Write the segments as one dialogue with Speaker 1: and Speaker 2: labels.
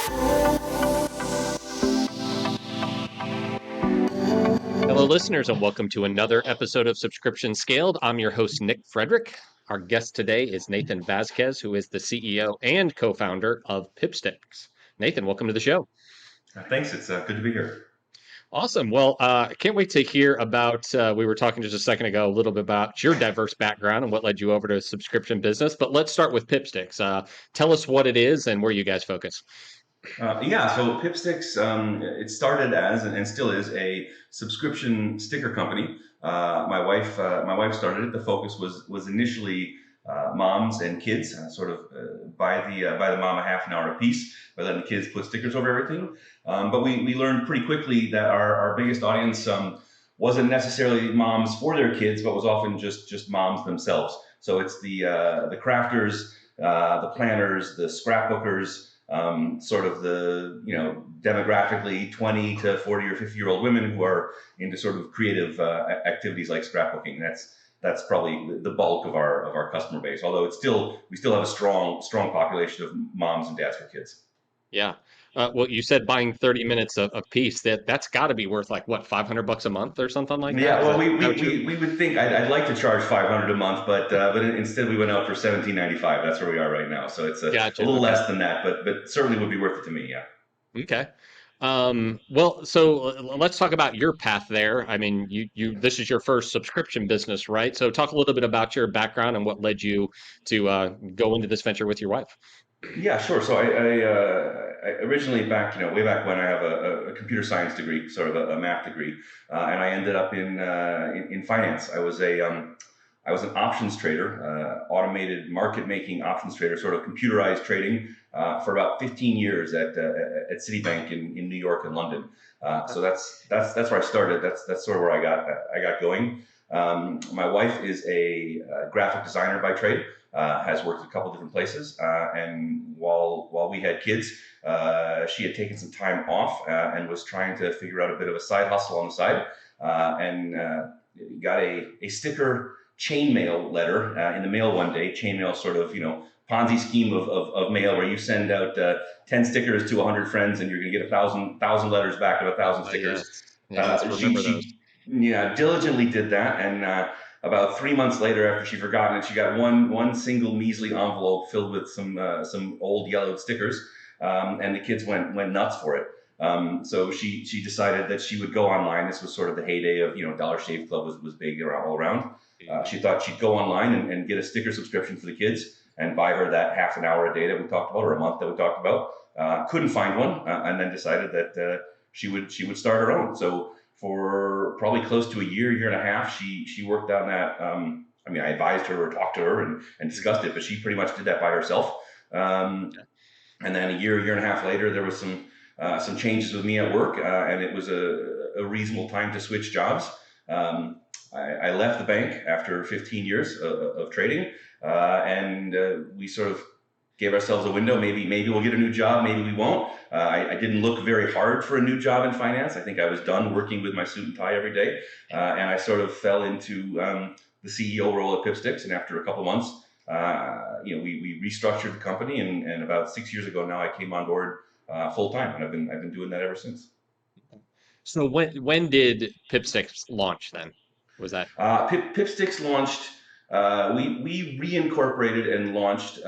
Speaker 1: Hello, listeners, and welcome to another episode of Subscription Scaled. I'm your host, Nick Frederick. Our guest today is Nathan Vazquez, who is the CEO and co founder of Pipsticks. Nathan, welcome to the show.
Speaker 2: Thanks. It's good to be here.
Speaker 1: Awesome. Well, I can't wait to hear about. We were talking just a second ago a little bit about your diverse background and what led you over to subscription business. But let's start with Pipsticks. Tell us what it is and where you guys focus.
Speaker 2: So Pipsticks, it started as and still is a subscription sticker company. My wife started it. The focus was initially moms and kids, buy the mom a half an hour a piece by letting the kids put stickers over everything. But we learned pretty quickly that our biggest audience wasn't necessarily moms for their kids, but was often just moms themselves. So it's the crafters, the planners, the scrapbookers. Sort of the, demographically 20 to 40 or 50-year-old women who are into sort of creative activities like scrapbooking. That's probably the bulk of our customer base. Although we still have a strong population of moms and dads with kids.
Speaker 1: Yeah. Well, you said buying 30 minutes a piece. That's got to be worth like what, $500 a month or something like that?
Speaker 2: Yeah, well, we would think I'd like to charge $500 a month, but instead we went out for $17.95. That's where we are right now. So it's
Speaker 1: Gotcha.
Speaker 2: a little less than that, but certainly would be worth it to me. Yeah.
Speaker 1: Okay. Well, so let's talk about your path there. I mean, this is your first subscription business, right? So talk a little bit about your background and what led you to go into this venture with your wife.
Speaker 2: Yeah, sure. So I originally way back when I have a computer science degree, sort of a math degree, and I ended up in finance. I was an options trader, automated market making options trader, sort of computerized trading for about 15 years at Citibank in New York and London. So that's where I started. That's sort of where I got going. My wife is a graphic designer by trade. Has worked a couple different places, and while we had kids, she had taken some time off and was trying to figure out a bit of a side hustle on the side, and got a sticker chainmail letter in the mail one day. Chainmail, sort of Ponzi scheme of mail, where you send out 10 stickers to 100 friends, and you're going to get 1,000 letters back of 1,000 stickers.
Speaker 1: Yes. Yeah, I remember those.
Speaker 2: Yeah, diligently did that, and about 3 months later, after she'd forgotten it, she got one single measly envelope filled with some old yellowed stickers, and the kids went nuts for it. So she decided that she would go online. This was sort of the heyday of Dollar Shave Club was big all around. She thought she'd go online and get a sticker subscription for the kids and buy her that half an hour a day that we talked about, or a month that we talked about. Couldn't find one, and then decided that she would start her own. So for probably close to a year and a half, she worked on that. I advised her or talked to her and discussed it, but she pretty much did that by herself. And then a year and a half later, there was some changes with me at work, and it was a reasonable time to switch jobs. I left the bank after 15 years of trading, and we sort of gave ourselves a window. Maybe we'll get a new job, maybe we won't. I didn't look very hard for a new job in finance. I think I was done working with my suit and tie every day, and I sort of fell into the CEO role at Pipsticks. And after a couple months, we restructured the company, and about 6 years ago now, I came on board full time, and I've been doing that ever since.
Speaker 1: So when did Pipsticks launch then? Was that
Speaker 2: Pipsticks launched? We reincorporated and launched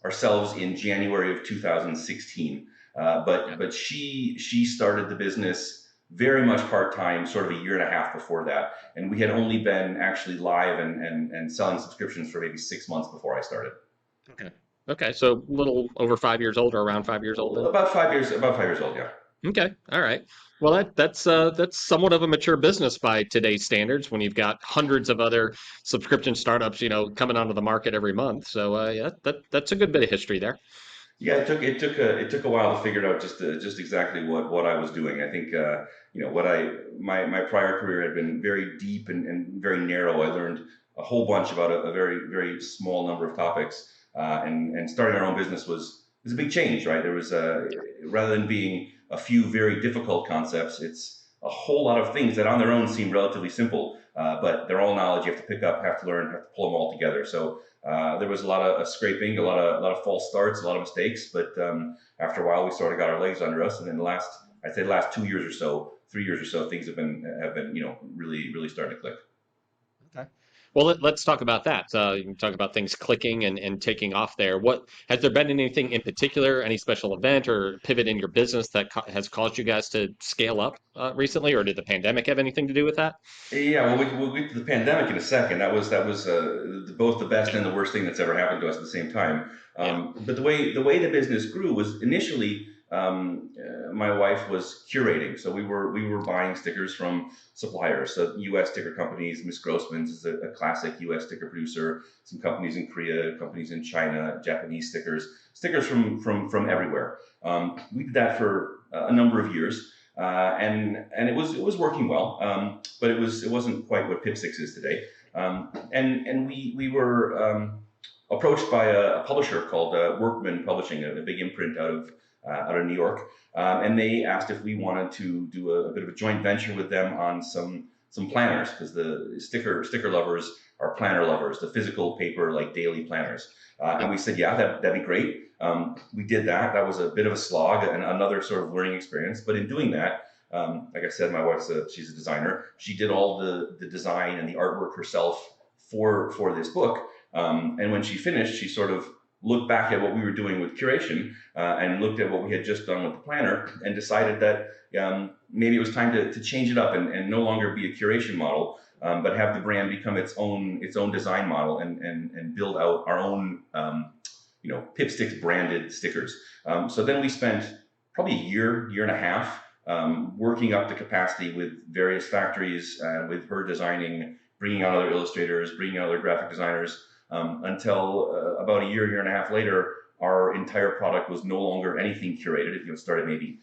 Speaker 2: ourselves in January of 2016. But she started the business very much part-time, sort of a year and a half before that. And we had only been actually live and selling subscriptions for maybe 6 months before I started.
Speaker 1: Okay. So a little over 5 years old, or around 5 years old then?
Speaker 2: About 5 years old, yeah.
Speaker 1: Okay. All right. Well, that's somewhat of a mature business by today's standards when you've got hundreds of other subscription startups, coming onto the market every month. So yeah, that's a good bit of history there.
Speaker 2: Yeah, it took a while to figure out just exactly what I was doing. I think my prior career had been very deep and very narrow. I learned a whole bunch about a very very small number of topics, and starting our own business was a big change, right? There was rather than being a few very difficult concepts, it's a whole lot of things that on their own seem relatively simple, but they're all knowledge you have to pick up, have to learn, have to pull them all together. So There was a lot of scraping, a lot of false starts, a lot of mistakes. But after a while, we sort of got our legs under us, and then I'd say the last 2 years or so, 3 years or so, things have been really starting to click.
Speaker 1: Okay. Well, let's talk about that. You can talk about things clicking and taking off there. What has there been anything in particular, any special event or pivot in your business that has caused you guys to scale up recently, or did the pandemic have anything to do with that?
Speaker 2: Yeah, well, we'll get to the pandemic in a second. That was both the best and the worst thing that's ever happened to us at the same time.
Speaker 1: Yeah.
Speaker 2: But the way the business grew was initially my wife was curating, so we were buying stickers from suppliers, so U.S. sticker companies. Miss Grossman's is a classic U.S. sticker producer. Some companies in Korea, companies in China, Japanese stickers from everywhere. We did that for a number of years. And it was working well, but it wasn't quite what Pipsticks is today. And we were approached by a publisher called Workman Publishing, a big imprint out of New York, and they asked if we wanted to do a bit of a joint venture with them on some planners, because the sticker lovers are planner lovers, the physical paper like daily planners. And we said, yeah, that'd be great. We did that. That was a bit of a slog and another sort of learning experience. But in doing that, like I said, my wife's she's a designer. She did all the design and the artwork herself for this book. And when she finished, she sort of looked back at what we were doing with curation, and looked at what we had just done with the planner, and decided that maybe it was time to change it up and no longer be a curation model, but have the brand become its own design model, and build out our own Pipsticks branded stickers. So then we spent probably a year and a half working up the capacity with various factories, with her designing, bringing on other illustrators, bringing on other graphic designers, until about a year and a half later, our entire product was no longer anything curated. It started maybe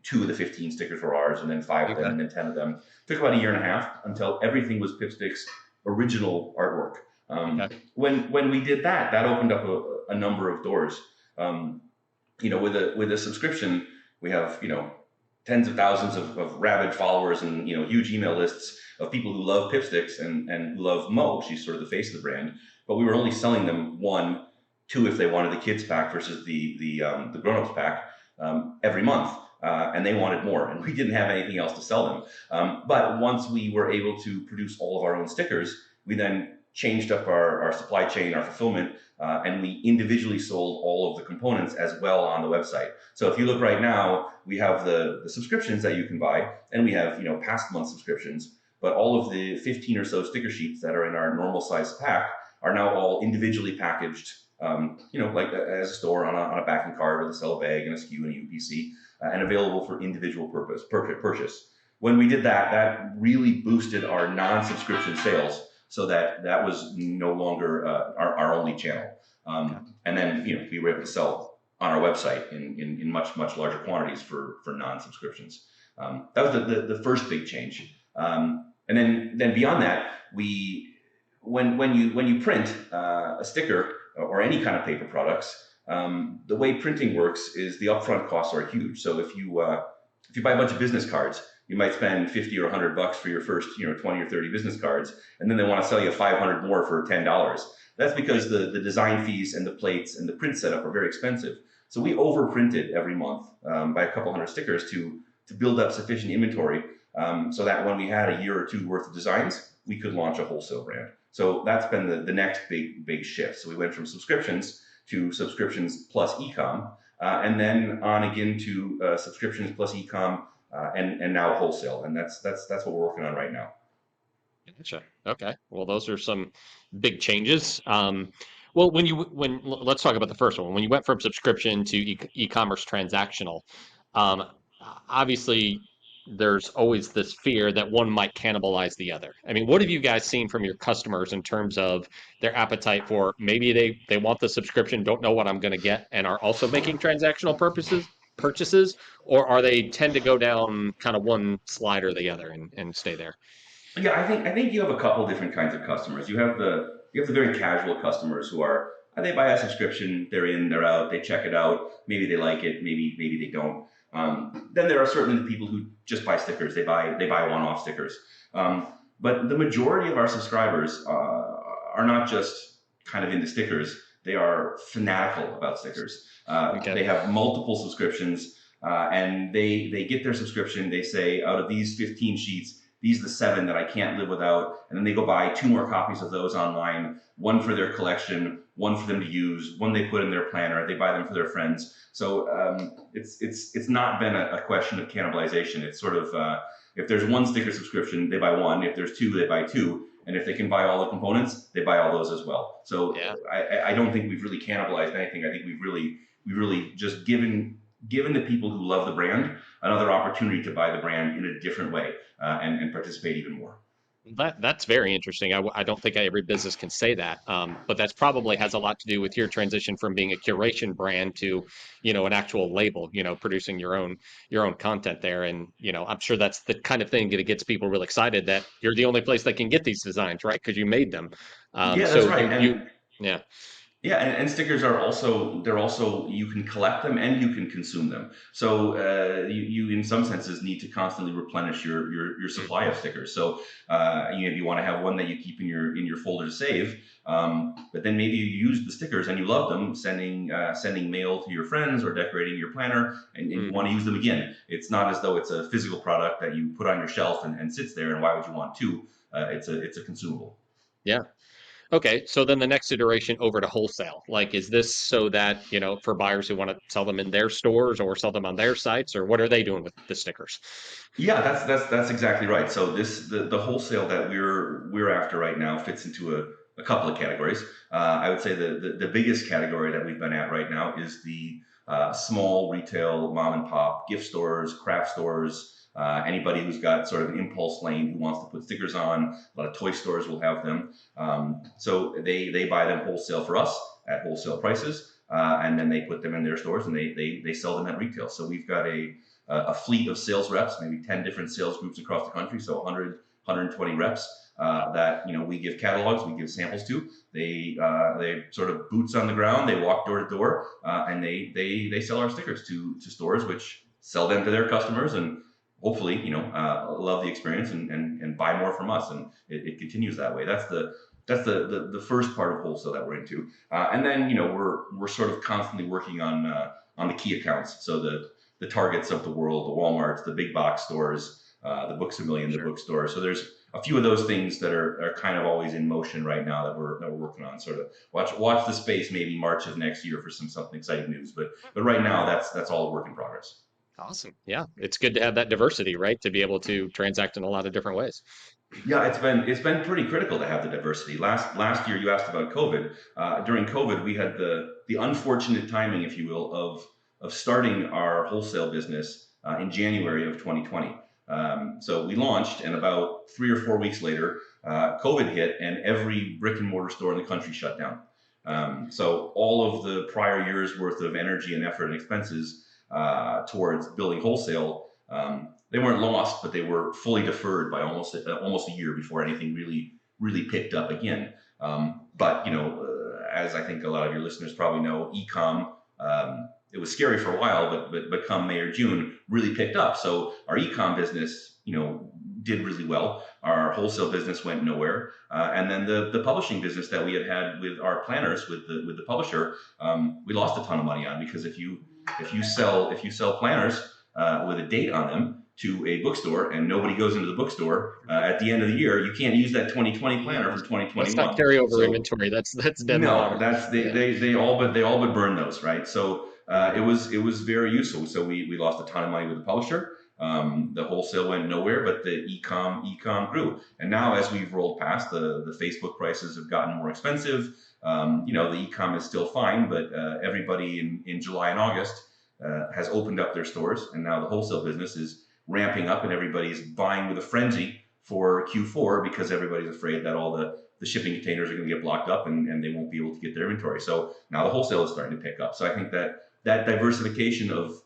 Speaker 2: 2 of the 15 stickers were ours, and then 5 of them, and then 10 of them. Took about a year and a half until everything was Pipsticks original artwork.
Speaker 1: Okay.
Speaker 2: When we did that opened up a number of doors. With a subscription, we have tens of thousands of rabid followers, and huge email lists of people who love Pipsticks and who love Mo. She's sort of the face of the brand, but we were only selling them 1, 2 if they wanted the kids pack versus the grown-ups pack every month. And they wanted more, and we didn't have anything else to sell them. But once we were able to produce all of our own stickers, we then changed up our supply chain, our fulfillment, and we individually sold all of the components as well on the website. So if you look right now, we have the subscriptions that you can buy, and we have past month subscriptions, but all of the 15 or so sticker sheets that are in our normal size pack are now all individually packaged, like as a store on a backing card with a sell bag and a SKU and a UPC, and available for individual purchase. When we did that, that really boosted our non-subscription sales, so that was no longer our only channel. And then we were able to sell on our website in much larger quantities for non-subscriptions. That was the first big change. And then beyond that, when you print a sticker or any kind of paper products, the way printing works is the upfront costs are huge. So if you buy a bunch of business cards, you might spend $50 or $100 for your first 20 or 30 business cards, and then they want to sell you 500 more for $10. That's because the design fees and the plates and the print setup are very expensive. So we overprinted every month by a couple hundred stickers to build up sufficient inventory, so that when we had a year or two worth of designs, we could launch a wholesale brand. So that's been the next big shift. So we went from subscriptions to subscriptions plus e-com, and then on again to subscriptions plus e-com, and now wholesale. And that's what we're working on right now.
Speaker 1: Gotcha. Okay. Well, those are some big changes. Well, let's talk about the first one. When you went from subscription to e-commerce transactional, um, obviously there's always this fear that one might cannibalize the other. I mean, what have you guys seen from your customers in terms of their appetite for maybe they want the subscription, don't know what I'm going to get, and are also making transactional purchases, or are they tend to go down kind of one slide or the other and stay there?
Speaker 2: Yeah, I think you have a couple different kinds of customers. You have the very casual customers who are, they buy a subscription, they're in, they're out, they check it out, maybe they like it, maybe they don't. Then there are certainly the people who just buy stickers. They buy one-off stickers. But the majority of our subscribers are not just kind of into stickers, they are fanatical about stickers.
Speaker 1: Okay.
Speaker 2: They have multiple subscriptions, and they get their subscription. They say, out of these 15 sheets, these are the 7 that I can't live without, and then they go buy 2 more copies of those online, one for their collection, one for them to use, one they put in their planner. They buy them for their friends. So it's not been a question of cannibalization. It's sort of if there's one sticker subscription, they buy one. If there's 2, they buy 2. And if they can buy all the components, they buy all those as well. So
Speaker 1: Yeah.
Speaker 2: I don't think we've really cannibalized anything. I think we've really just given the people who love the brand another opportunity to buy the brand in a different way, and participate even more.
Speaker 1: That's very interesting. I don't think every business can say that, but that's probably has a lot to do with your transition from being a curation brand to, an actual label. Producing your own content there, and I'm sure that's the kind of thing that gets people real excited that you're the only place that can get these designs, right? Because you made them.
Speaker 2: Yeah, that's
Speaker 1: So
Speaker 2: right.
Speaker 1: yeah.
Speaker 2: Yeah, and stickers are also they're also you can collect them and you can consume them. So you in some senses need to constantly replenish your supply of stickers. So if you want to have one that you keep in your folder to save, but then maybe you use the stickers and you love them, sending mail to your friends or decorating your planner, and you
Speaker 1: Mhm.
Speaker 2: want to use them again. It's not as though it's a physical product that you put on your shelf and sits there. And why would you want to? It's a consumable.
Speaker 1: Yeah. Okay, so then the next iteration over to wholesale. Like, is this so that, for buyers who want to sell them in their stores or sell them on their sites, or what are they doing with the stickers?
Speaker 2: Yeah, that's exactly right. So the wholesale that we're after right now fits into a couple of categories. I would say the biggest category that we've been at right now is the small retail mom and pop gift stores, craft stores. Anybody who's got sort of an impulse lane who wants to put stickers on. A lot of toy stores will have them. So they buy them wholesale for us at wholesale prices, and then they put them in their stores and they sell them at retail. So we've got a fleet of sales reps, maybe 10 different sales groups across the country, so 100, 120 reps that we give catalogs, we give samples to. They sort of boots on the ground, they walk door to door, and they sell our stickers to stores, which sell them to their customers, and hopefully love the experience and buy more from us, and it continues that way. That's the first part of wholesale that we're into, and then we're sort of constantly working on the key accounts, so the Targets of the world, the Walmarts, the big box stores, the Books A Million, the
Speaker 1: Sure.
Speaker 2: bookstore. So there's a few of those things that are kind of always in motion right now that we're working on. Sort of watch the space, maybe March of next year for something exciting news. But right now that's all a work in progress.
Speaker 1: Awesome. Yeah, it's good to have that diversity, right? To be able to transact in a lot of different ways.
Speaker 2: Yeah, it's been pretty critical to have the diversity. Last year, you asked about COVID. During COVID, we had the unfortunate timing, if you will, of starting our wholesale business in January of 2020. So we launched, and about 3 or 4 weeks later, COVID hit, and every brick and mortar store in the country shut down. So all of the prior years worth of energy and effort and expenses towards building wholesale, they weren't lost, but they were fully deferred by almost a year before anything really picked up again. But as I think a lot of your listeners probably know, ecom, it was scary for a while, but come May or June, really picked up. So our ecom business, did really well. Our wholesale business went nowhere, and then the publishing business that we had with our planners with the publisher, we lost a ton of money on, because if you sell planners with a date on them to a bookstore and nobody goes into the bookstore at the end of the year, you can't use that 2020 planner for
Speaker 1: That's not
Speaker 2: 2021.
Speaker 1: carryover
Speaker 2: So
Speaker 1: inventory. That's dead in the
Speaker 2: no,
Speaker 1: water.
Speaker 2: that's
Speaker 1: Yeah.
Speaker 2: they all but burn those, right? So it
Speaker 1: Mhm.
Speaker 2: was very useful. So we lost a ton of money with the publisher. The wholesale went nowhere, but the ecom grew. And now, as we've rolled past, the Facebook prices have gotten more expensive. The ecom is still fine, but everybody in July and August has opened up their stores, and now the wholesale business is ramping up, and everybody's buying with a frenzy for Q4, because everybody's afraid that all the shipping containers are going to get blocked up, and they won't be able to get their inventory. So now the wholesale is starting to pick up. So I think that diversification of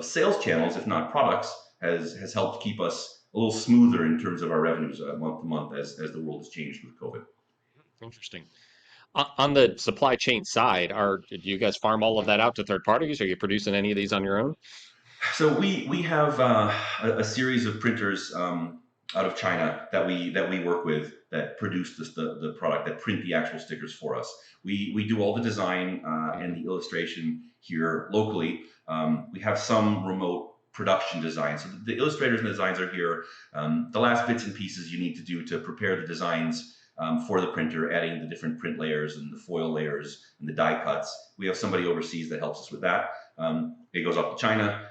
Speaker 2: sales channels, if not products, has helped keep us a little smoother in terms of our revenues month to month as the world has changed with COVID.
Speaker 1: Interesting. On the supply chain side, do you guys farm all of that out to third parties? Are you producing any of these on your own?
Speaker 2: So we have a series of printers. out of China that we work with that produce the product, that print the actual stickers for us. We do all the design and the illustration here locally. We have some remote production design. So the illustrators and the designs are here. The last bits and pieces you need to do to prepare the designs for the printer, adding the different print layers and the foil layers and the die cuts. We have somebody overseas that helps us with that. It goes up to China.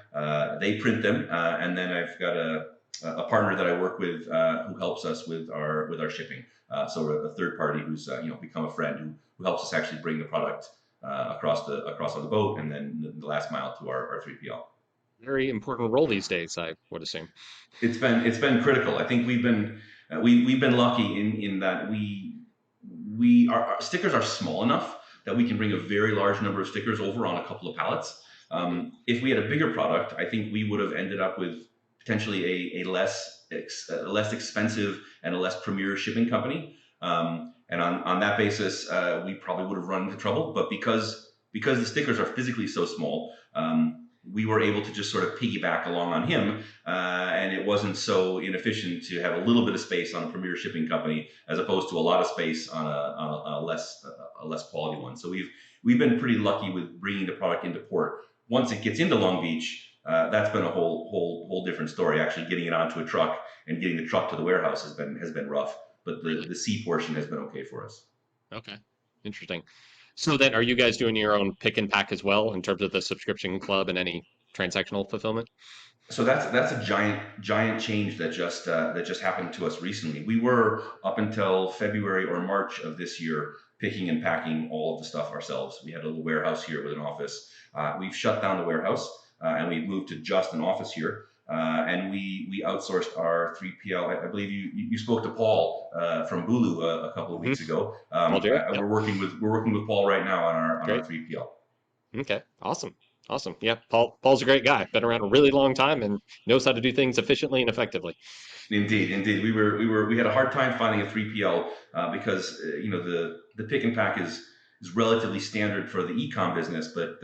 Speaker 2: They print them, and then I've got a partner that I work with who helps us with our shipping. So a third party who's become a friend who helps us actually bring the product across on the boat, and then the last mile to our 3PL.
Speaker 1: Very important role these days, I would assume.
Speaker 2: It's been critical. I think we've been lucky in that our stickers are small enough that we can bring a very large number of stickers over on a couple of pallets. If we had a bigger product, I think we would have ended up with potentially a less expensive and a less premier shipping company. And on that basis, we probably would have run into trouble. But because the stickers are physically so small, we were able to just sort of piggyback along on him, and it wasn't so inefficient to have a little bit of space on a premier shipping company as opposed to a lot of space on a less quality one. So we've been pretty lucky with bringing the product into port. Once it gets into Long Beach, that's been a whole different story. Actually, getting it onto a truck and getting the truck to the warehouse has been rough, but the sea portion has been okay for us.
Speaker 1: Okay, interesting. So then, are you guys doing your own pick and pack as well in terms of the subscription club and any transactional fulfillment?
Speaker 2: So that's a giant change that just happened to us recently. We were up until February or March of this year picking and packing all of the stuff ourselves. We had a little warehouse here with an office. We've shut down the warehouse and we've moved to just an office here. And we outsourced our 3PL. I believe you spoke to Paul from Bulu a couple of weeks ago.
Speaker 1: I'll do it. Yep.
Speaker 2: We're working with Paul right now on our
Speaker 1: Great.
Speaker 2: 3PL.
Speaker 1: Okay, awesome. Awesome. Yeah, Paul's a great guy. Been around a really long time and knows how to do things efficiently and effectively.
Speaker 2: Indeed. We had a hard time finding a 3PL because the pick and pack is relatively standard for the e-com business, but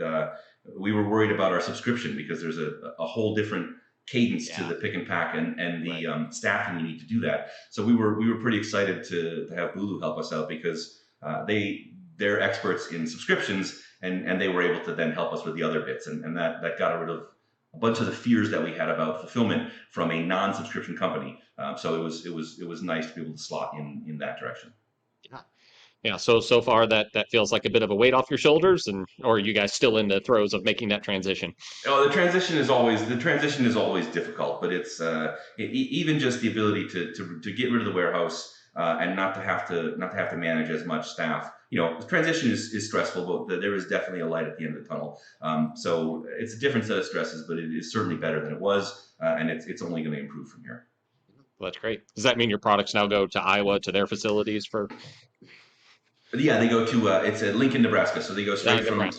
Speaker 2: we were worried about our subscription because there's a whole different cadence to the pick and pack and the staffing you need to do that. So we were pretty excited to have Bulu help us out because they're experts in subscriptions and they were able to then help us with the other bits and that got rid of a bunch of the fears that we had about fulfillment from a non-subscription company. So it was nice to be able to slot in that direction.
Speaker 1: Yeah. Yeah. So far that feels like a bit of a weight off your shoulders, or are you guys still in the throes of making that transition?
Speaker 2: Oh, the transition is always difficult, but it's even just the ability to get rid of the warehouse and not to have to manage as much staff. The transition is stressful, but there is definitely a light at the end of the tunnel. So it's a different set of stresses, but it is certainly better than it was, and it's only going to improve from here.
Speaker 1: Well, that's great. Does that mean your products now go to Iowa to their facilities for?
Speaker 2: Yeah, they go to it's at Lincoln, Nebraska. So they go straight from Long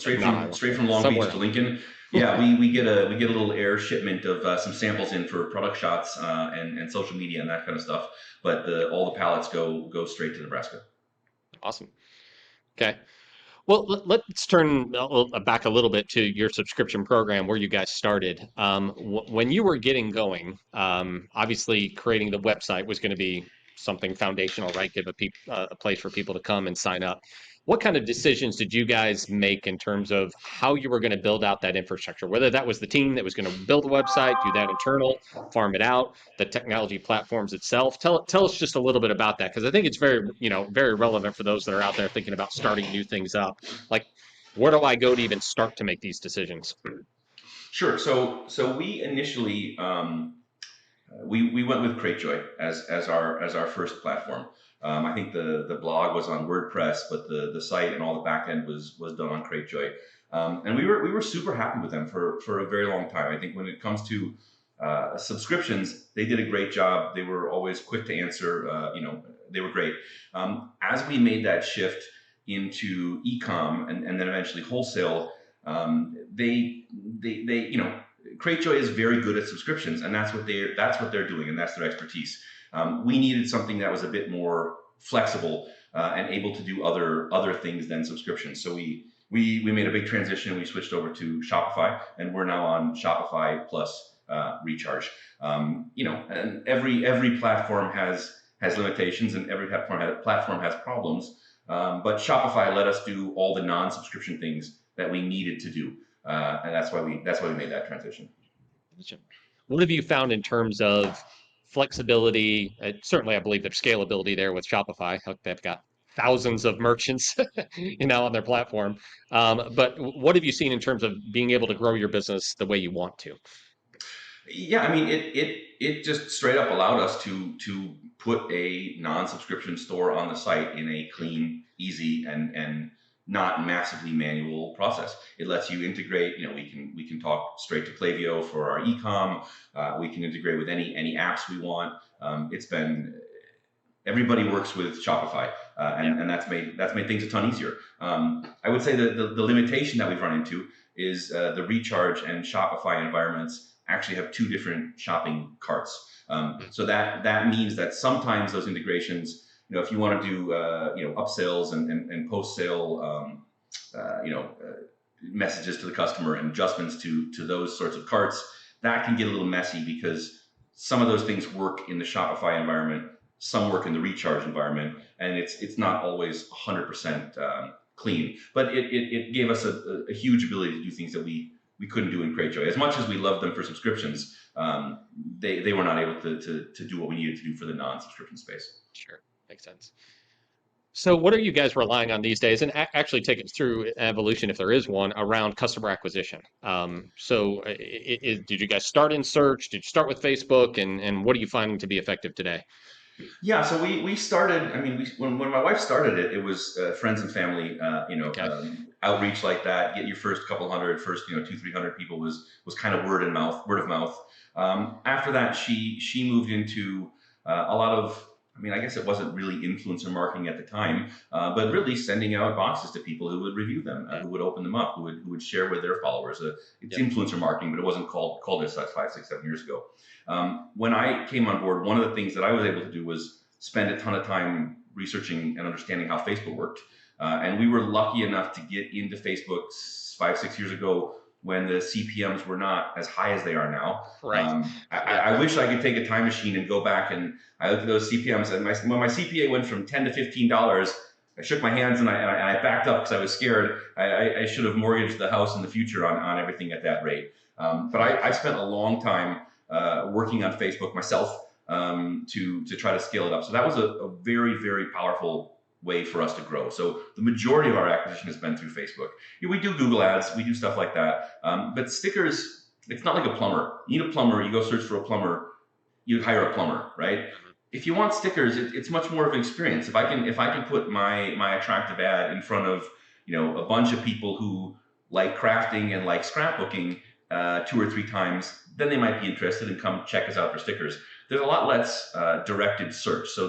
Speaker 1: Somewhere.
Speaker 2: Beach to Lincoln. Yeah, we get a little air shipment of some samples in for product shots and social media and that kind of stuff. But all the pallets go straight to Nebraska.
Speaker 1: Awesome. Okay. Well, let's turn back a little bit to your subscription program where you guys started. When you were getting going, obviously creating the website was going to be something foundational, right? Give a place for people to come and sign up. What kind of decisions did you guys make in terms of how you were going to build out that infrastructure? Whether that was the team that was going to build a website, do that internal, farm it out, the technology platforms itself. Tell us just a little bit about that because I think it's very relevant for those that are out there thinking about starting new things up. Like, where do I go to even start to make these decisions?
Speaker 2: Sure. So we initially we went with Cratejoy as our first platform. I think the blog was on WordPress, but the site and all the back end was done on Cratejoy. And we were super happy with them for a very long time. I think when it comes to subscriptions, they did a great job. They were always quick to answer. They were great. As we made that shift into e-com and then eventually wholesale, Cratejoy is very good at subscriptions, and that's what they're doing, and that's their expertise. We needed something that was a bit more flexible and able to do other things than subscriptions. So we made a big transition. We switched over to Shopify, and we're now on Shopify plus recharge. And every platform has limitations, and every platform has problems. But Shopify let us do all the non-subscription things that we needed to do, and that's why we made that transition.
Speaker 1: What have you found in terms of flexibility? Certainly, I believe there's scalability there with Shopify. They've got thousands of merchants, on their platform. But what have you seen in terms of being able to grow your business the way you want to?
Speaker 2: Yeah, I mean, it just straight up allowed us to put a non-subscription store on the site in a clean, easy, and not massively manual process. It lets you integrate. We can talk straight to Klaviyo for our ecom. We can integrate with any apps we want. It's been Everybody works with Shopify, and that's made things a ton easier. I would say that the limitation that we've run into is the Recharge and Shopify environments actually have two different shopping carts. So that means that sometimes those integrations, if you want to do upsells and post sale, messages to the customer and adjustments to those sorts of carts, that can get a little messy because some of those things work in the Shopify environment, some work in the Recharge environment, and it's not always 100% clean. But it gave us a huge ability to do things that we couldn't do in Cratejoy. As much as we loved them for subscriptions, they were not able to do what we needed to do for the non-subscription space.
Speaker 1: Sure, makes sense. So what are you guys relying on these days? And actually take us through evolution, if there is one, around customer acquisition. Did you guys start in search? Did you start with Facebook? And what are you finding to be effective today?
Speaker 2: Yeah, so we started. I mean, when my wife started it, it was friends and family,
Speaker 1: Okay.
Speaker 2: outreach like that. Get your first couple hundred, first 200-300 people was kind of word of mouth. After that, she moved into a lot of. I mean, I guess it wasn't really influencer marketing at the time, but really sending out boxes to people who would review them, who would open them up, who would share with their followers. It's influencer marketing, but it wasn't called as such 5, 6, 7 years ago. When I came on board, one of the things that I was able to do was spend a ton of time researching and understanding how Facebook worked. And we were lucky enough to get into Facebook 5, 6 years ago when the CPMs were not as high as they are now.
Speaker 1: Right.
Speaker 2: I wish I could take a time machine and go back and I looked at those CPMs, and when my CPA went from $10 to $15, I shook my hands and I backed up because I was scared. I should have mortgaged the house in the future on everything at that rate. But I spent a long time working on Facebook myself to try to scale it up. So that was a very, very powerful way for us to grow. So the majority of our acquisition has been through Facebook. We do Google ads, we do stuff like that. But stickers, it's not like a plumber. You need a plumber, you go search for a plumber, you hire a plumber, right? If you want stickers, it's much more of an experience. If I can put my attractive ad in front of a bunch of people who like crafting and like scrapbooking 2 or 3 times, then they might be interested and come check us out for stickers. There's a lot less directed search. So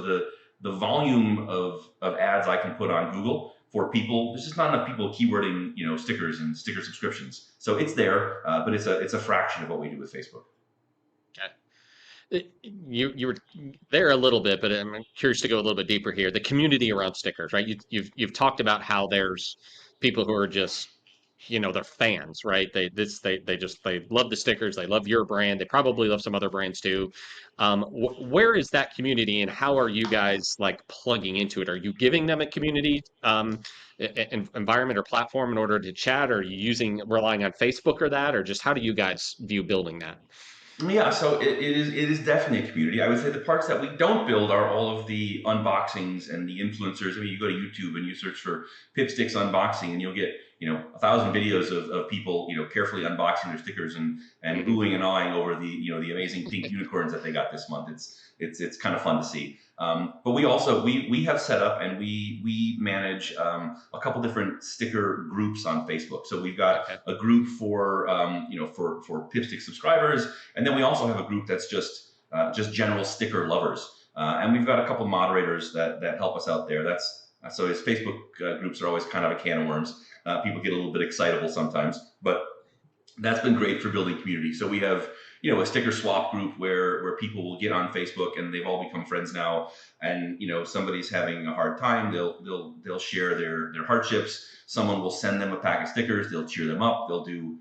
Speaker 2: the volume of ads I can put on Google for people, there's just not enough people keywording stickers and sticker subscriptions. So it's there, but it's a fraction of what we do with Facebook.
Speaker 1: You were there a little bit, but I'm curious to go a little bit deeper here. The community around stickers, right? You've talked about how there's people who are just they're fans, right? They love the stickers. They love your brand. They probably love some other brands too. Where is that community, and how are you guys like plugging into it? Are you giving them a community environment or platform in order to chat? Or are you relying on Facebook or that, or just how do you guys view building that?
Speaker 2: Yeah, so it is definitely a community. I would say the parts that we don't build are all of the unboxings and the influencers. I mean, you go to YouTube and you search for Pipsticks unboxing, and you'll get 1,000 videos of people carefully unboxing their stickers and oohing and awing over the amazing pink unicorns that they got this month. It's kind of fun to see. But we also we have set up and we manage a couple different sticker groups on Facebook. So we've got a group for for Pipstick subscribers, and then we also have a group that's just general sticker lovers. And we've got a couple moderators that help us out there. So his Facebook groups are always kind of a can of worms. People get a little bit excitable sometimes, but that's been great for building community. So we have a sticker swap group where people will get on Facebook and they've all become friends now. And somebody's having a hard time, they'll share their hardships. Someone will send them a pack of stickers. They'll cheer them up. They'll do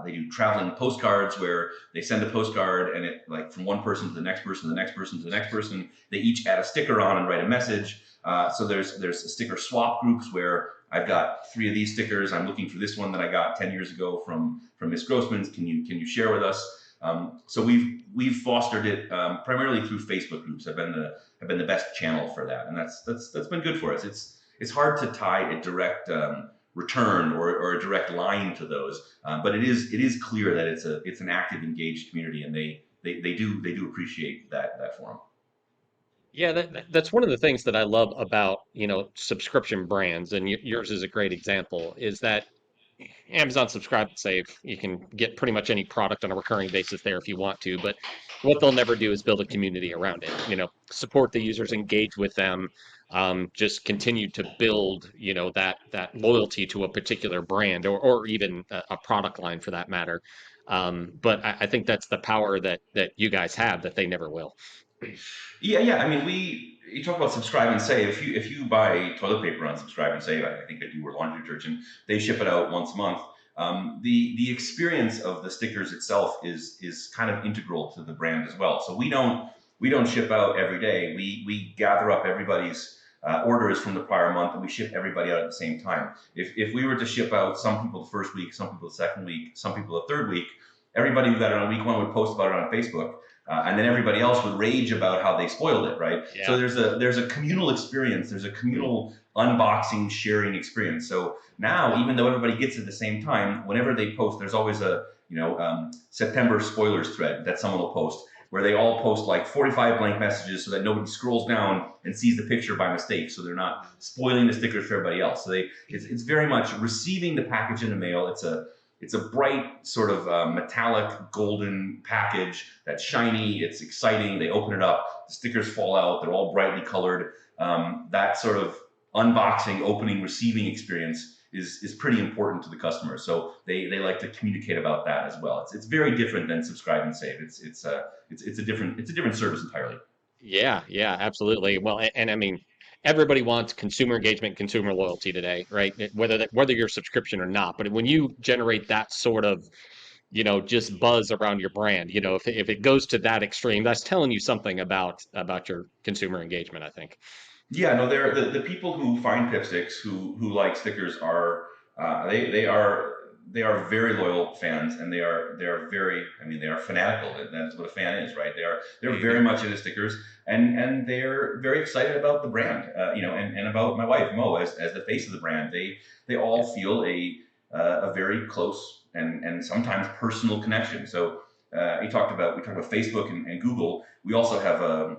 Speaker 2: They do traveling postcards where they send a postcard and it like from one person to the next person, to the next person to the next person. They each add a sticker on and write a message. So there's sticker swap groups where I've got 3 of these stickers. I'm looking for this one that I got 10 years ago from Miss Grossman's. Can you share with us? So we've fostered it primarily through Facebook groups. Have been the best channel for that, and that's been good for us. It's hard to tie a direct return or a direct line to those, but it is clear that it's an active, engaged community, and they do appreciate that forum.
Speaker 1: Yeah, that's one of the things that I love about, subscription brands, and yours is a great example, is that Amazon Subscribe and Save, you can get pretty much any product on a recurring basis there if you want to, but what they'll never do is build a community around it. Support the users, engage with them, just continue to build, that loyalty to a particular brand or even a product line for that matter. But I think that's the power that you guys have that they never will.
Speaker 2: Yeah. I mean, you talk about subscribe and save. If you buy toilet paper on subscribe and save, I think they do, or laundry detergent, they ship it out once a month. The experience of the stickers itself is kind of integral to the brand as well. So we don't ship out every day. We gather up everybody's orders from the prior month and we ship everybody out at the same time. If we were to ship out some people the first week, some people the second week, some people the third week, everybody who got it on week 1 would post about it on Facebook. And then everybody else would rage about how they spoiled it, right?
Speaker 1: Yeah.
Speaker 2: So there's a communal experience. There's a communal unboxing, sharing experience. So now, even though everybody gets it at the same time, whenever they post, there's always a September spoilers thread that someone will post where they all post like 45 blank messages so that nobody scrolls down and sees the picture by mistake. So they're not spoiling the stickers for everybody else. So it's very much receiving the package in the mail. It's a bright sort of metallic golden package that's shiny. It's exciting. They open it up. The stickers fall out. They're all brightly colored. That sort of unboxing, opening, receiving experience is pretty important to the customer. So they like to communicate about that as well. It's very different than subscribe and save. It's a different service entirely.
Speaker 1: Yeah, absolutely. Well, and I mean, everybody wants consumer engagement, consumer loyalty today, right? Whether you're subscription or not. But when you generate that sort of, just buzz around your brand, if it goes to that extreme, that's telling you something about your consumer engagement, I think.
Speaker 2: Yeah, no, they're the people who find Pipsticks who like stickers are they are very loyal fans, and they are very, I mean, they are fanatical. That's what a fan is, right? They're very much into stickers, and they're very excited about the brand, and about my wife Mo as the face of the brand. They all feel a very close and sometimes personal connection. So we talked about Facebook and Google. We also have a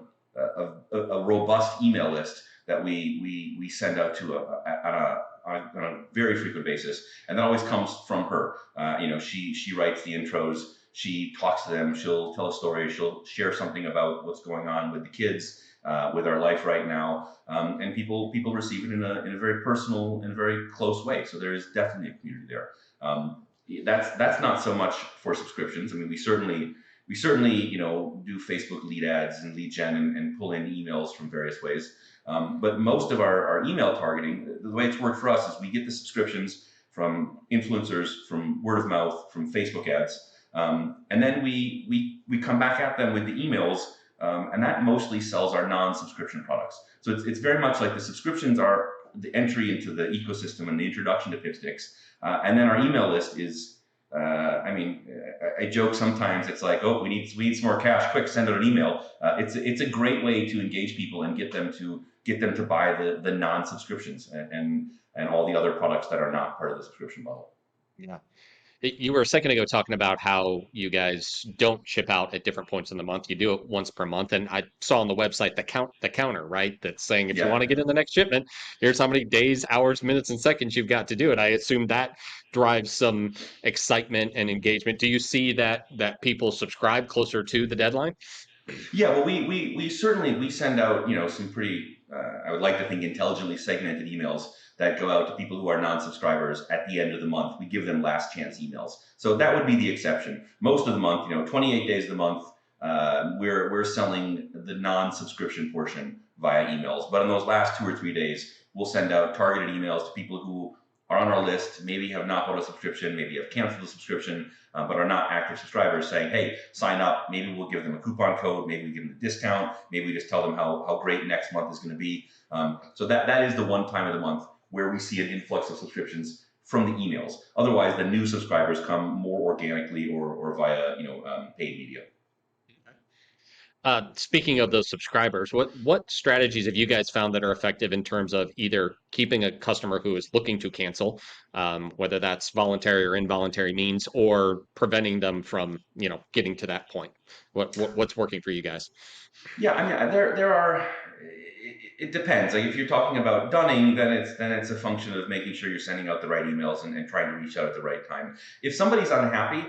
Speaker 2: robust email list that we send out to on a very frequent basis, and that always comes from her. She writes the intros, she talks to them, she'll tell a story, she'll share something about what's going on with the kids, with our life right now, and people receive it in a very personal and very close way. So there is definitely a community there. That's not so much for subscriptions. I mean, we certainly do Facebook lead ads and lead gen and pull in emails from various ways. But most of our email targeting, the way it's worked for us is we get the subscriptions from influencers, from word of mouth, from Facebook ads, and then we come back at them with the emails, and that mostly sells our non-subscription products. So it's very much like the subscriptions are the entry into the ecosystem and the introduction to Pipsticks, and then our email list is. I joke sometimes. It's like, oh, we need some more cash. Quick, send out an email. It's a great way to engage people and get them to buy the non-subscriptions and all the other products that are not part of the subscription model.
Speaker 1: Yeah. You were a second ago talking about how you guys don't ship out at different points in the month. You do it once per month, and I saw on the website the counter, right? That's saying if you
Speaker 2: Yeah.
Speaker 1: want to get in the next shipment, here's how many days, hours, minutes, and seconds you've got to do it. I assume that drives some excitement and engagement. Do you see that people subscribe closer to the deadline?
Speaker 2: Yeah, well, we certainly we send out some pretty I would like to think intelligently segmented emails that go out to people who are non-subscribers at the end of the month. We give them last chance emails, so that would be the exception. Most of the month, 28 days of the month, we're selling the non-subscription portion via emails. But in those last 2 or 3 days, we'll send out targeted emails to people who are on our list, maybe have not bought a subscription, maybe have canceled the subscription, but are not active subscribers, saying, hey, sign up. Maybe we'll give them a coupon code. Maybe we give them a discount. Maybe we just tell them how great next month is going to be. So that is the one time of the month where we see an influx of subscriptions from the emails. Otherwise, the new subscribers come more organically or via paid media.
Speaker 1: Speaking of those subscribers, what strategies have you guys found that are effective in terms of either keeping a customer who is looking to cancel, whether that's voluntary or involuntary means, or preventing them from, getting to that point? What's working for you guys?
Speaker 2: Yeah, I mean, there are. It depends. Like if you're talking about dunning, then it's a function of making sure you're sending out the right emails and trying to reach out at the right time. If somebody's unhappy,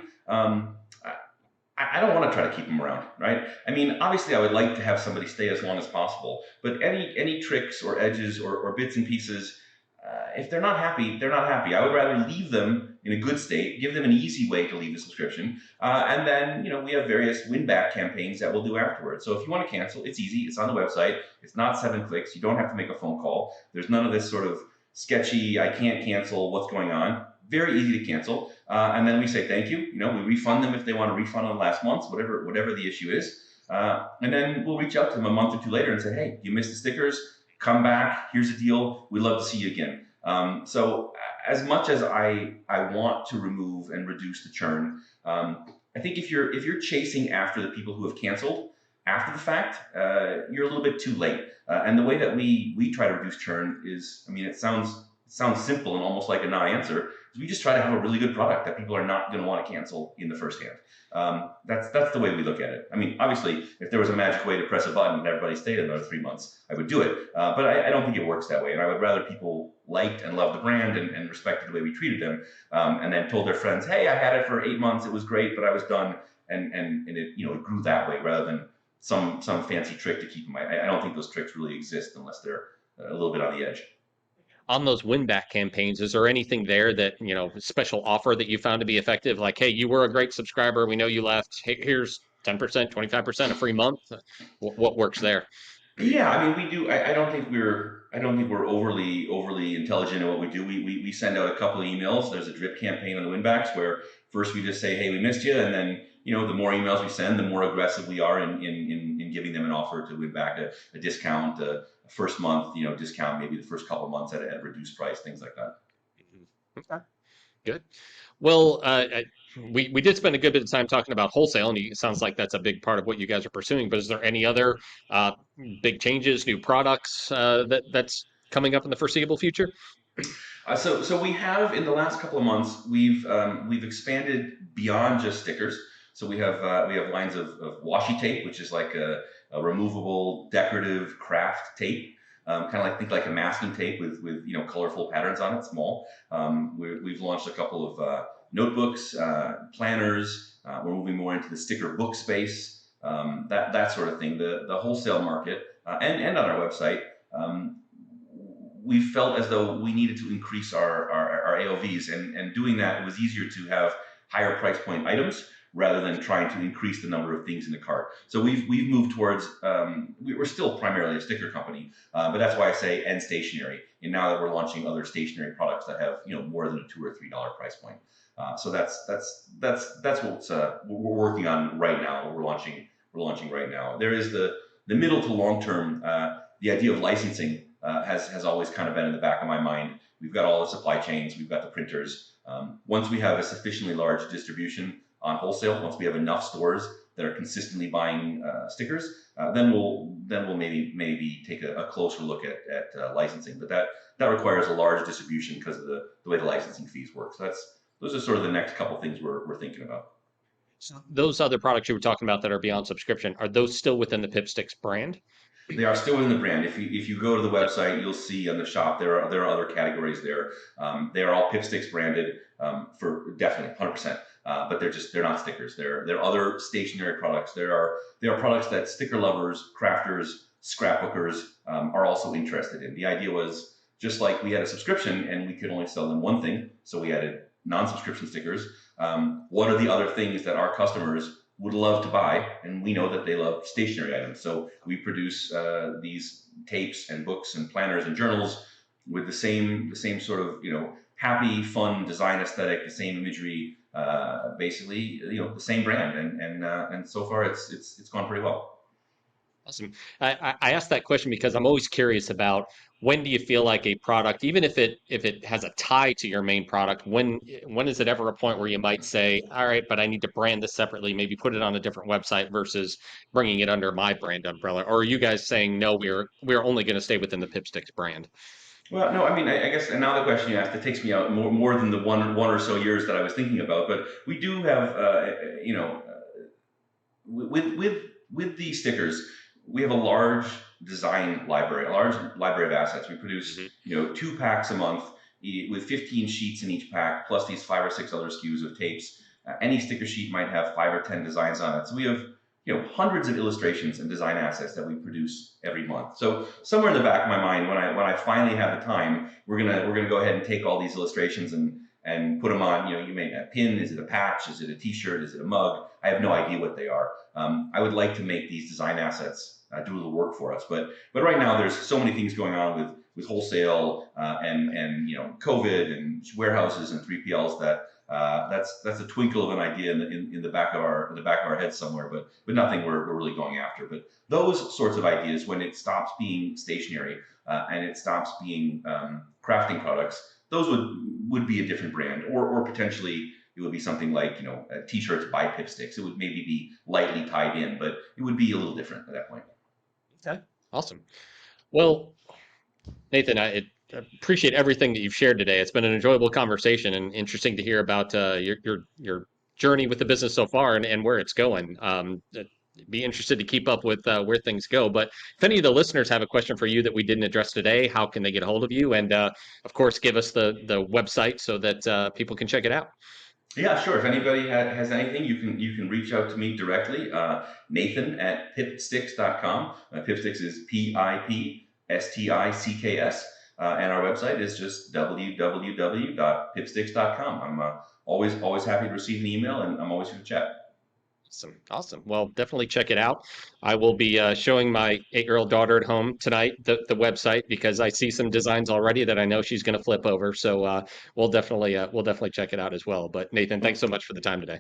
Speaker 2: I don't want to try to keep them around, right? I mean, obviously, I would like to have somebody stay as long as possible, but any tricks or edges or bits and pieces, if they're not happy, they're not happy. I would rather leave them in a good state, give them an easy way to leave the subscription, and then we have various win-back campaigns that we'll do afterwards. So if you want to cancel, it's easy. It's on the website. It's not 7 clicks. You don't have to make a phone call. There's none of this sort of sketchy, I can't cancel, what's going on. Very easy to cancel. And then we say thank you. We refund them if they want to refund on last month's, whatever the issue is. And then we'll reach out to them a month or two later and say, hey, you missed the stickers. Come back. Here's a deal. We'd love to see you again. So as much as I want to remove and reduce the churn, I think if you're chasing after the people who have canceled after the fact, you're a little bit too late. And the way that we try to reduce churn is, I mean, it sounds simple and almost like a non-answer. We just try to have a really good product that people are not going to want to cancel in the first hand. That's the way we look at it. I mean, obviously, if there was a magic way to press a button and everybody stayed another 3 months, I would do it. But I don't think it works that way. And I would rather people liked and loved the brand and respected the way we treated them, and then told their friends, hey, I had it for 8 months. It was great, but I was done. And it it grew that way rather than some fancy trick to keep them. I don't think those tricks really exist unless they're a little bit on the edge.
Speaker 1: On those win back campaigns, is there anything there that, special offer that you found to be effective? Like, hey, you were a great subscriber. We know you left. Here's 10%, 25%, a free month. What works there?
Speaker 2: Yeah, I mean, we do. I don't think we're overly intelligent in what we do. We send out a couple of emails. There's a drip campaign on the winbacks where first we just say, hey, we missed you, and then the more emails we send, the more aggressive we are in giving them an offer to win back a discount, a first month discount, maybe the first couple of months at a reduced price, things like that.
Speaker 1: Okay, good. Well, we did spend a good bit of time talking about wholesale, and it sounds like that's a big part of what you guys are pursuing. But is there any other uh, big changes, new products that's coming up in the foreseeable future?
Speaker 2: So we have in the last couple of months we've expanded beyond just stickers. So we have lines of washi tape, which is like a removable decorative craft tape, kind of think like a masking tape with colorful patterns on it, small. We've launched a couple of notebooks, planners. We're moving more into the sticker book space, that sort of thing. The wholesale market and on our website. We felt as though we needed to increase our AOVs, and doing that, it was easier to have higher price point items rather than trying to increase the number of things in the cart. So we've moved towards, we're still primarily a sticker company, but that's why I say and stationery. And now that we're launching other stationery products that have more than a $2 or $3 price point. So that's what we're working on right now. We're launching right now. There is the middle to long term. The idea of licensing has always kind of been in the back of my mind. We've got all the supply chains, we've got the printers. Once we have a sufficiently large distribution on wholesale, once we have enough stores that are consistently buying stickers, then we'll maybe take a closer look at licensing. But that requires a large distribution because of the way the licensing fees work. So those are sort of the next couple things we're thinking about.
Speaker 1: So those other products you were talking about that are beyond subscription, are those still within the Pipsticks brand?
Speaker 2: They are still in the brand. If you go to the website, you'll see on the shop there are other categories there. They are all Pipsticks branded for definitely 100%. But they're not stickers. They're other stationery products. There are products that sticker lovers, crafters, scrapbookers are also interested in. The idea was just like we had a subscription and we could only sell them one thing, so we added non-subscription stickers. What are the other things that our customers would love to buy, and we know that they love stationery items. So we produce these tapes and books and planners and journals with the same sort of happy, fun design aesthetic, the same imagery, basically, the same brand, and so far it's gone pretty well.
Speaker 1: Awesome. I asked that question because I'm always curious about when do you feel like a product, even if it has a tie to your main product, when is it ever a point where you might say, all right, but I need to brand this separately, maybe put it on a different website versus bringing it under my brand umbrella? Or are you guys saying no, we're only going to stay within the Pipsticks brand?
Speaker 2: Well, no, I mean, I guess, and now the question you asked, it takes me out more than the one or so years that I was thinking about. But we do have, with the stickers, we have a large design library, a large library of assets. We produce,
Speaker 1: Hmm.
Speaker 2: 2 packs a month with 15 sheets in each pack, plus these 5 or 6 other SKUs of tapes. Any sticker sheet might have 5 or 10 designs on it. So we have, hundreds of illustrations and design assets that we produce every month. So somewhere in the back of my mind, when I finally have the time, we're gonna go ahead and take all these illustrations and put them on. You may a pin. Is it a patch? Is it a T-shirt? Is it a mug? I have no idea what they are. I would like to make these design assets do a little work for us, but right now there's so many things going on with wholesale and COVID and warehouses and 3PLs that that's a twinkle of an idea in the back of our heads somewhere, but nothing we're really going after. But those sorts of ideas, when it stops being stationary and it stops being crafting products, those would be a different brand, or potentially it would be something like T-shirts by Pipsticks. It would maybe be lightly tied in, but it would be a little different at that point.
Speaker 1: Okay, awesome. Well, Nathan, I appreciate everything that you've shared today. It's been an enjoyable conversation and interesting to hear about your journey with the business so far and where it's going. Be interested to keep up with where things go. But if any of the listeners have a question for you that we didn't address today, how can they get a hold of you? And of course, give us the website so that people can check it out.
Speaker 2: Yeah, sure. If anybody has anything, you can reach out to me directly, Nathan at pipsticks.com. Pipsticks is Pipsticks, and our website is just www.pipsticks.com. I'm always happy to receive an email, and I'm always here to chat.
Speaker 1: Awesome. Awesome. Well, definitely check it out. I will be showing my 8-year-old daughter at home tonight the website because I see some designs already that I know she's going to flip over. So we'll definitely check it out as well. But Nathan, thanks so much for the time today.